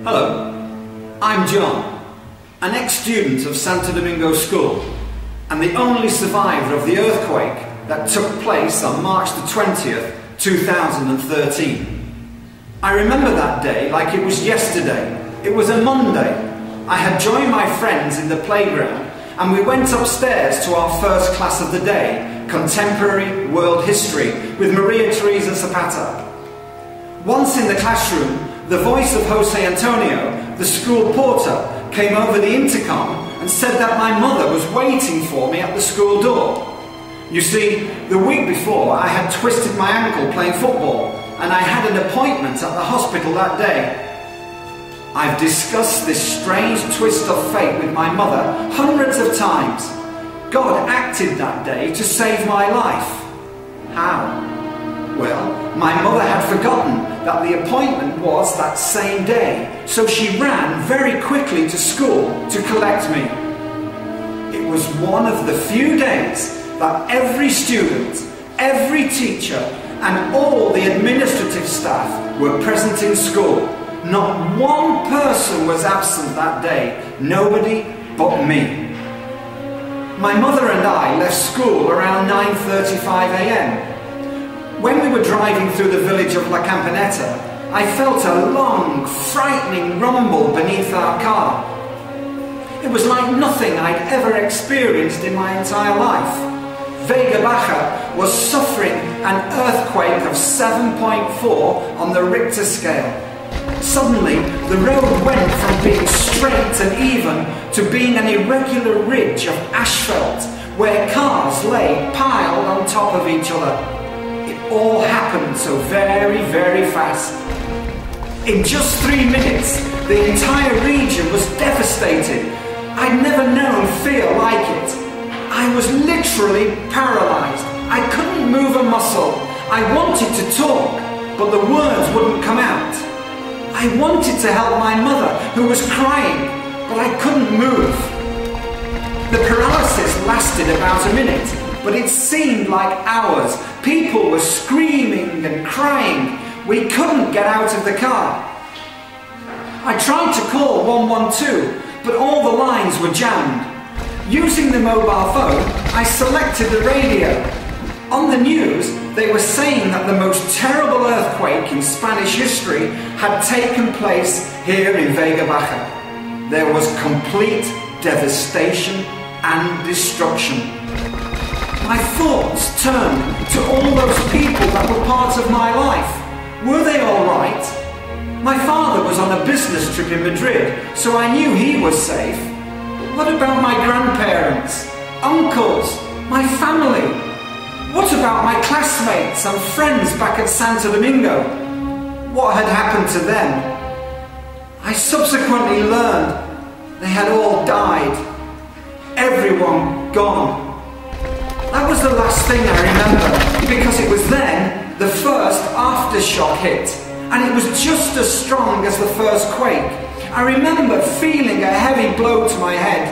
Hello, I'm John, an ex-student of Santo Domingo School and the only survivor of the earthquake that took place on March the 20th, 2013. I remember that day like it was yesterday. It was a Monday. I had joined my friends in the playground and we went upstairs to our first class of the day, Contemporary World History, with Maria Teresa Zapata. Once in the classroom, the voice of Jose Antonio, the school porter, came over the intercom and said that my mother was waiting for me at the school door. You see, the week before I had twisted my ankle playing football and I had an appointment at the hospital that day. I've discussed this strange twist of fate with my mother hundreds of times. God acted that day to save my life. How? Well, my mother had forgotten that the appointment was that same day, so she ran very quickly to school to collect me. It was one of the few days that every student, every teacher, and all the administrative staff were present in school. Not one person was absent that day, nobody but me. My mother and I left school around 9:35 a.m. When we were driving through the village of La Campanetta, I felt a long, frightening rumble beneath our car. It was like nothing I'd ever experienced in my entire life. Vega Baja was suffering an earthquake of 7.4 on the Richter scale. Suddenly, the road went from being straight and even to being an irregular ridge of asphalt where cars lay piled on top of each other. It all happened so very, very fast. In just 3 minutes, the entire region was devastated. I'd never known fear like it. I was literally paralyzed. I couldn't move a muscle. I wanted to talk, but the words wouldn't come out. I wanted to help my mother, who was crying, but I couldn't move. The paralysis lasted about a minute, but it seemed like hours. People were screaming and crying. We couldn't get out of the car. I tried to call 112, but all the lines were jammed. Using the mobile phone, I selected the radio. On the news, they were saying that the most terrible earthquake in Spanish history had taken place here in Vega Baja. There was complete devastation and destruction. My thoughts turned to all those people that were part of my life. Were they all right? My father was on a business trip in Madrid, so I knew he was safe. What about my grandparents, uncles, my family? What about my classmates and friends back at Santo Domingo? What had happened to them? I subsequently learned they had all died. Everyone gone. That was the last thing I remember, because it was then the first aftershock hit, and it was just as strong as the first quake. I remember feeling a heavy blow to my head.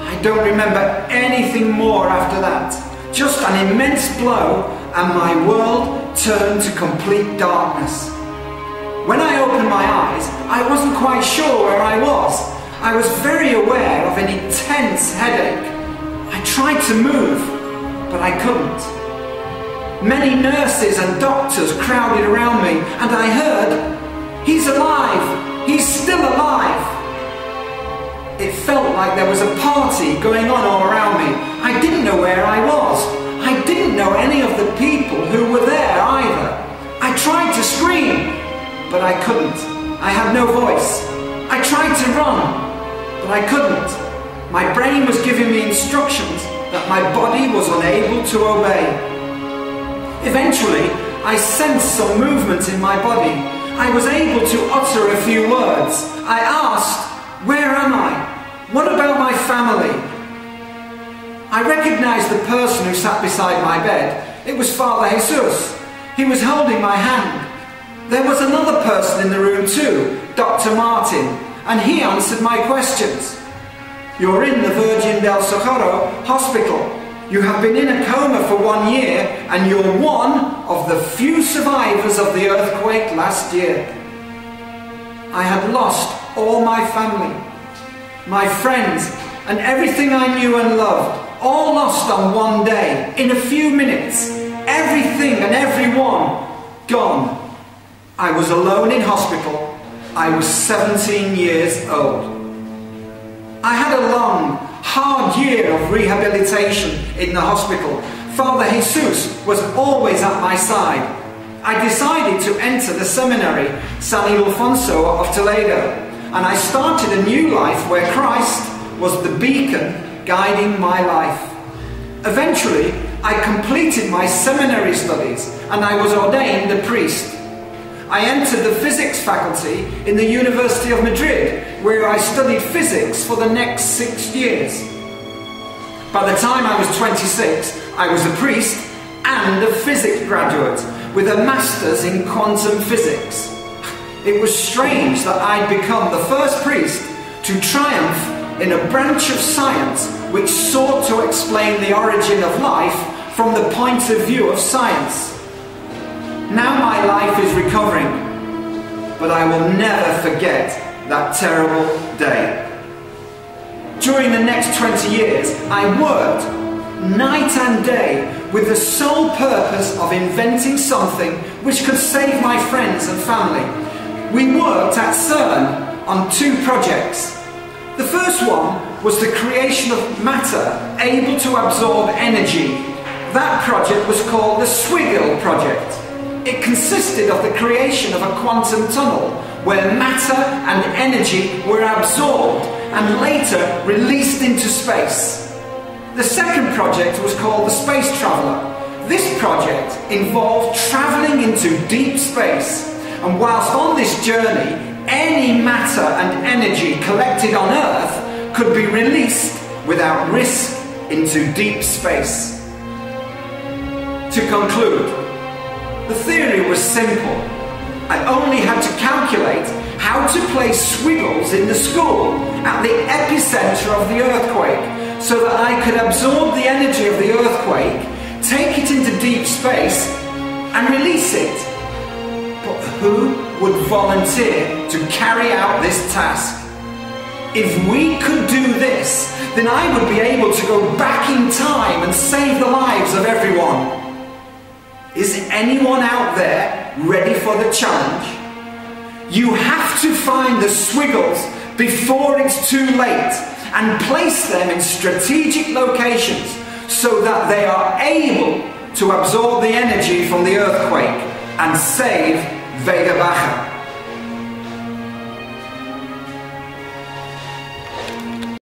I don't remember anything more after that. Just an immense blow, and my world turned to complete darkness. When I opened my eyes, I wasn't quite sure where I was. I was very aware of an intense headache. I tried to move, but I couldn't. Many nurses and doctors crowded around me, and I heard, "He's alive! He's still alive!" It felt like there was a party going on all around me. I didn't know where I was. I didn't know any of the people who were there either. I tried to scream, but I couldn't. I had no voice. I tried to run, but I couldn't. My brain was giving me instructions that my body was unable to obey. Eventually, I sensed some movement in my body. I was able to utter a few words. I asked, "Where am I? What about my family?" I recognized the person who sat beside my bed. It was Father Jesus. He was holding my hand. There was another person in the room too, Dr. Martin, and he answered my questions. "You're in the Virgen del Socorro hospital. You have been in a coma for 1 year, and you're one of the few survivors of the earthquake last year. I had lost all my family, my friends, and everything I knew and loved, all lost on one day, in a few minutes. Everything and everyone gone. I was alone in hospital. I was 17 years old. I had a long, hard year of rehabilitation in the hospital. Father Jesus was always at my side. I decided to enter the seminary, San Ildefonso of Toledo, and I started a new life where Christ was the beacon guiding my life. Eventually, I completed my seminary studies and I was ordained a priest. I entered the physics faculty in the University of Madrid, where I studied physics for the next 6 years. By the time I was 26, I was a priest and a physics graduate with a master's in quantum physics. It was strange that I'd become the first priest to triumph in a branch of science which sought to explain the origin of life from the point of view of science. Now my life is recovering, but I will never forget that terrible day. During the next 20 years, I worked night and day with the sole purpose of inventing something which could save my friends and family. We worked at CERN on 2 projects. The first one was the creation of matter able to absorb energy. That project was called the Swiggle project. It consisted of the creation of a quantum tunnel where matter and energy were absorbed and later released into space. The second project was called the Space Traveller. This project involved travelling into deep space, and whilst on this journey, any matter and energy collected on Earth could be released without risk into deep space. To conclude, the theory was simple. I only had to calculate how to place swiggles in the school at the epicenter of the earthquake so that I could absorb the energy of the earthquake, take it into deep space and release it. But who would volunteer to carry out this task? If we could do this, then I would be able to go back in time and save the lives of everyone. Is anyone out there ready for the challenge? You have to find the swiggles before it's too late and place them in strategic locations so that they are able to absorb the energy from the earthquake and save Vega Baja.